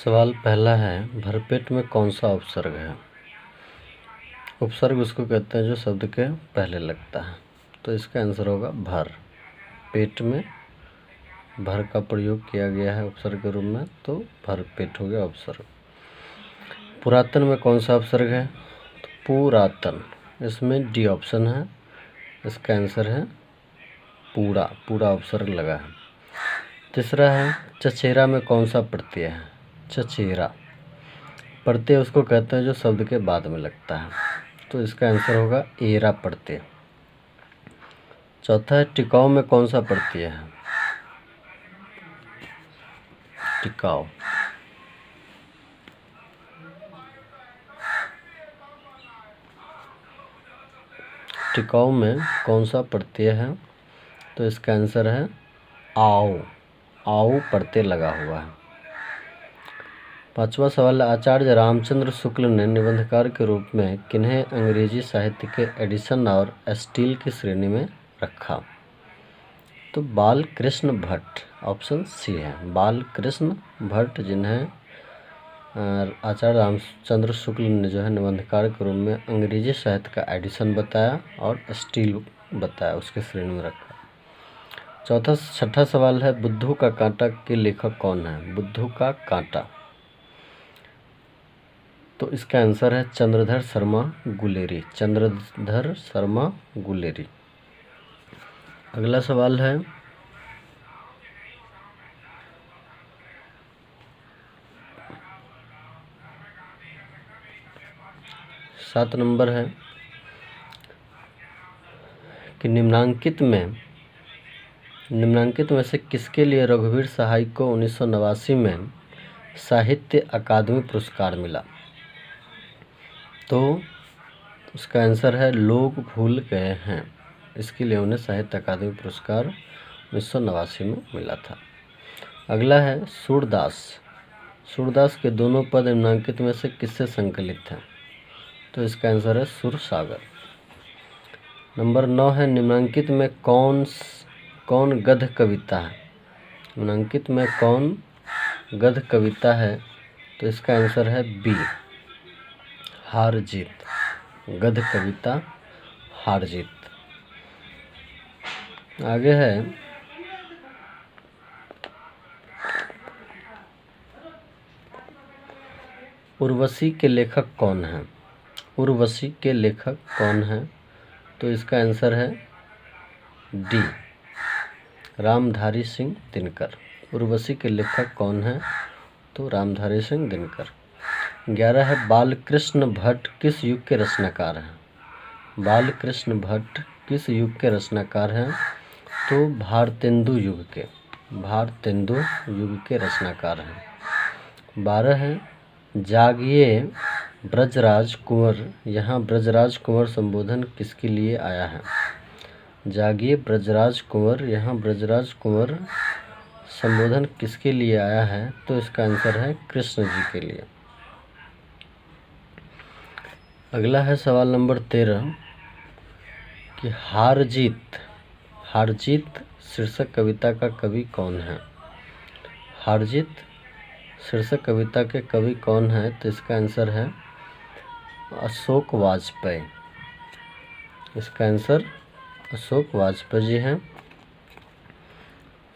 सवाल पहला है, भरपेट में कौन सा उपसर्ग है। उपसर्ग उसको कहते हैं जो शब्द के पहले लगता है, तो इसका आंसर होगा भर। पेट में भर का प्रयोग किया गया है उपसर्ग के रूप में, तो भरपेट हो गया उपसर्ग। पुरातन में कौन सा उपसर्ग है, तो पुरातन, इसमें डी ऑप्शन है, इसका आंसर है पूरा, पूरा उपसर्ग लगा है। तीसरा है, चचेरा में कौन सा प्रत्यय है। चचेरा प्रत्यय उसको कहते हैं जो शब्द के बाद में लगता है, तो इसका आंसर होगा एरा प्रत्यय। चौथा है, टिकाऊ में कौन सा प्रत्यय है। टिकाऊ, टिकाऊ में कौन सा प्रत्यय है, तो इसका आंसर है आओ, आओ प्रत्यय लगा हुआ है। पांचवा सवाल है, आचार्य रामचंद्र शुक्ल ने निबंधकार के रूप में किन्हें अंग्रेजी साहित्य के एडिशन और स्टील की श्रेणी में रखा, तो बाल कृष्ण भट्ट, ऑप्शन सी है बाल कृष्ण भट्ट, जिन्हें आचार्य रामचंद्र शुक्ल ने जो है निबंधकार के रूप में अंग्रेजी साहित्य का एडिशन बताया और स्टील बताया, उसके श्रेणी में रखा। छठा सवाल है, बुद्धू का कांटा के लेखक कौन है। बुद्धू का कांटा, तो इसका आंसर है चंद्रधर शर्मा गुलेरी, चंद्रधर शर्मा गुलेरी। अगला सवाल है, सात नंबर है कि निम्नांकित में से किसके लिए रघुवीर सहाय को 1989 में साहित्य अकादमी पुरस्कार मिला, तो उसका आंसर है लोग भूल गए हैं, इसके लिए उन्हें साहित्य अकादमी पुरस्कार 1989 में मिला था। अगला है, सूरदास, सूरदास के दोनों पद निम्नांकित में से किससे संकलित हैं, तो इसका आंसर है सुरसागर। नंबर 9 है, निम्नांकित में कौन गद्य कविता है। निम्नांकित में कौन गद्य कविता है, तो इसका आंसर है बी हार जीत, गद्य कविता हार जीत। आगे है, उर्वशी के लेखक कौन हैं। उर्वशी के लेखक कौन हैं, तो इसका आंसर है डी रामधारी सिंह दिनकर। उर्वशी के लेखक कौन हैं, तो रामधारी सिंह दिनकर। 11 है, बालकृष्ण भट्ट किस युग के रचनाकार हैं। बालकृष्ण भट्ट किस युग के रचनाकार हैं, तो भारतेंदु युग के, भारतेंदु युग के रचनाकार हैं। 12 है, जागिए ब्रजराज कुंवर, यहाँ ब्रजराज कुंवर संबोधन किसके लिए आया है। जागिए ब्रजराज कुंवर, यहाँ ब्रजराज कुंवर संबोधन किसके लिए आया है, तो इसका आंसर है कृष्ण जी के लिए। अगला है सवाल नंबर 13 कि हार जीत शीर्षक कविता का कवि कौन है। हार जीत शीर्षक कविता के कवि कौन है, तो इसका आंसर है अशोक वाजपेयी, इसका आंसर अशोक वाजपेयी जी हैं।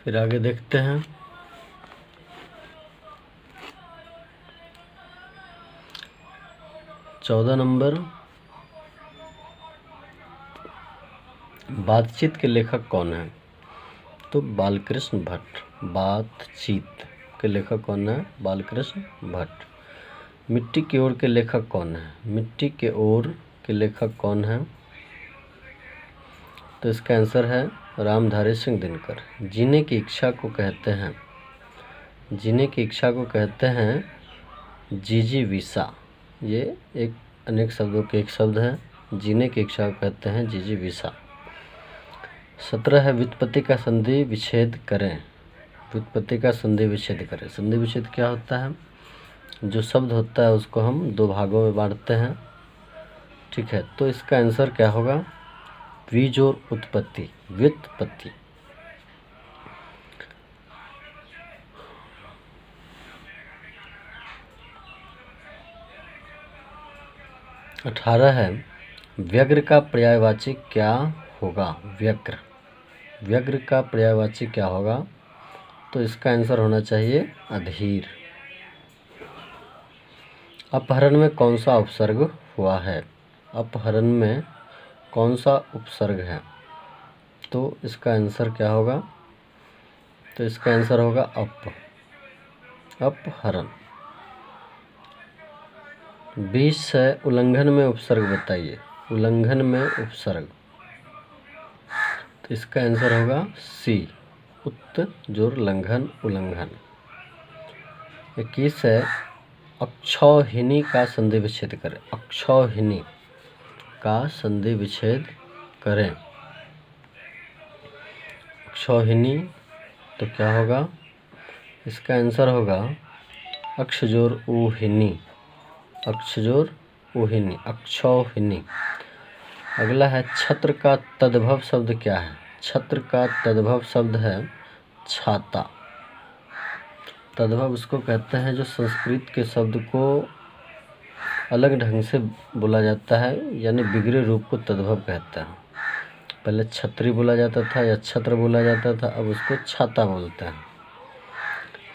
फिर आगे देखते हैं, चौदह नंबर, बातचीत के लेखक कौन है, तो बालकृष्ण भट्ट। बातचीत के लेखक कौन है, बालकृष्ण भट्ट। मिट्टी की ओर के लेखक कौन है। मिट्टी के ओर के लेखक कौन है, तो इसका आंसर है रामधारी सिंह दिनकर। जीने की इच्छा को कहते हैं, जीने की इच्छा को कहते हैं जिजीविषा, ये एक अनेक शब्दों के एक शब्द है, जीने की इच्छा को कहते हैं जिजीविषा। 17 है, व्युत्पत्ति का संधि विच्छेद करें। व्युत्पत्ति का संधि विच्छेद करें। संधि विच्छेद क्या होता है, जो शब्द होता है उसको हम दो भागों में बांटते हैं, ठीक है, तो इसका आंसर क्या होगा, विजोर उत्पत्ति, व्युत्पत्ति। 18 है, व्यग्र का पर्यायवाची क्या होगा? व्यग्र, व्यग्र का पर्यायवाची क्या होगा? तो इसका आंसर होना चाहिए अधीर। अपहरण में कौन सा उपसर्ग हुआ है? अपहरण में कौन सा उपसर्ग है? तो इसका आंसर क्या होगा? तो इसका आंसर होगा अपहरण। 20 है, उल्लंघन में उपसर्ग बताइए। उल्लंघन में उपसर्ग, तो इसका आंसर होगा सी, उत जोर लंघन उल्लंघन। 21 है, अक्षौहिणी का संधि विच्छेद करें। अक्षौहिणी का संधि विच्छेद करें। अक्षौहिणी तो क्या होगा? इसका आंसर होगा अक्ष जोर ऊहिनी, अक्ष जोर ऊहिनी, अक्षौहिणी। अगला है, छत्र का तद्भव शब्द क्या है? छत्र का तद्भव शब्द है छाता। तद्भव उसको कहते हैं जो संस्कृत के शब्द को अलग ढंग से बोला जाता है, यानी बिगड़े रूप को तद्भव कहते हैं। पहले छतरी बोला जाता था या छत्र बोला जाता था, अब उसको छाता बोलते हैं।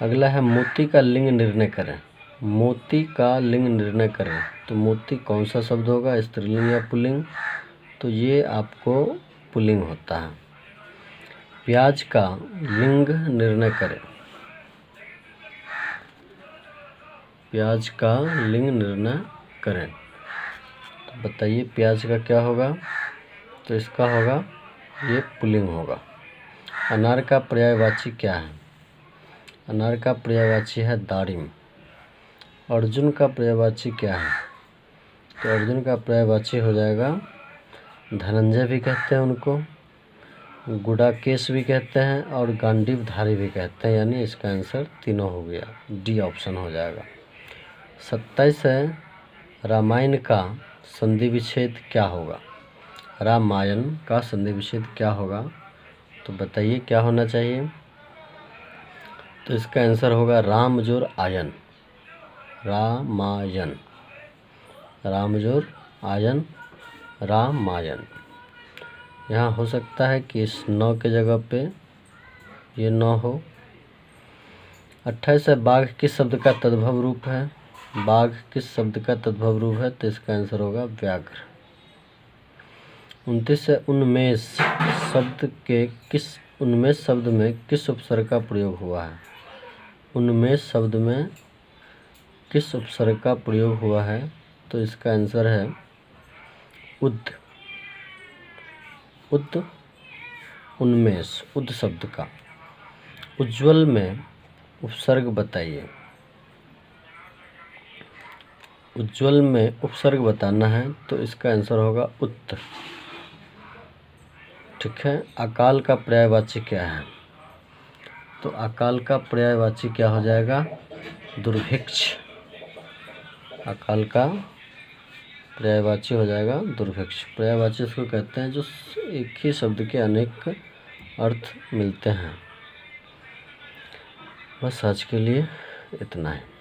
अगला है, मोती का लिंग निर्णय करें। मोती का लिंग निर्णय करें, तो मोती कौन सा शब्द होगा? स्त्रीलिंग या पुल्लिंग? तो ये आपको पुल्लिंग होता है। प्याज का लिंग निर्णय करें। प्याज का लिंग निर्णय करें, तो बताइए प्याज का क्या होगा? तो इसका होगा, ये पुल्लिंग होगा। अनार का पर्यायवाची क्या है? अनार का पर्यायवाची है दारिम। अर्जुन का पर्यायवाची क्या है? तो अर्जुन का पर्यायवाची हो जाएगा, धनंजय भी कहते हैं उनको, गुडाकेश भी कहते हैं और गांडीवधारी भी कहते हैं, यानी इसका आंसर तीनों हो गया, डी ऑप्शन हो जाएगा। 27 है, रामायण का संधि विच्छेद क्या होगा? रामायण का संधि विच्छेद क्या होगा? तो बताइए क्या होना चाहिए? तो इसका आंसर होगा राम जोर आयन, रामायण, राम जोर आयन, रामायण। यहाँ हो सकता है कि इस 9 के जगह पे ये 9 हो। 28 है, बाघ किस शब्द का तद्भव रूप है? बाघ किस शब्द का तद्भव रूप है? तो इसका आंसर होगा व्याघ्र। 29 है, उन्मेष शब्द के उन्मेष शब्द में किस उपसर्ग का प्रयोग हुआ है? उन्मेष शब्द में किस उपसर्ग का प्रयोग हुआ है? तो इसका आंसर है उद, उद, उन्मेष, उद शब्द का। उज्ज्वल में उपसर्ग बताइए। उज्ज्वल में उपसर्ग बताना है, तो इसका आंसर होगा उत्त। ठीक है। अकाल का पर्यायवाची क्या है? तो अकाल का पर्यायवाची क्या हो जाएगा? दुर्भिक्ष। अकाल का पर्यायवाची हो जाएगा दुर्भिक्ष। पर्यायवाची उसको कहते हैं जो एक ही शब्द के अनेक अर्थ मिलते हैं। बस आज के लिए इतना है।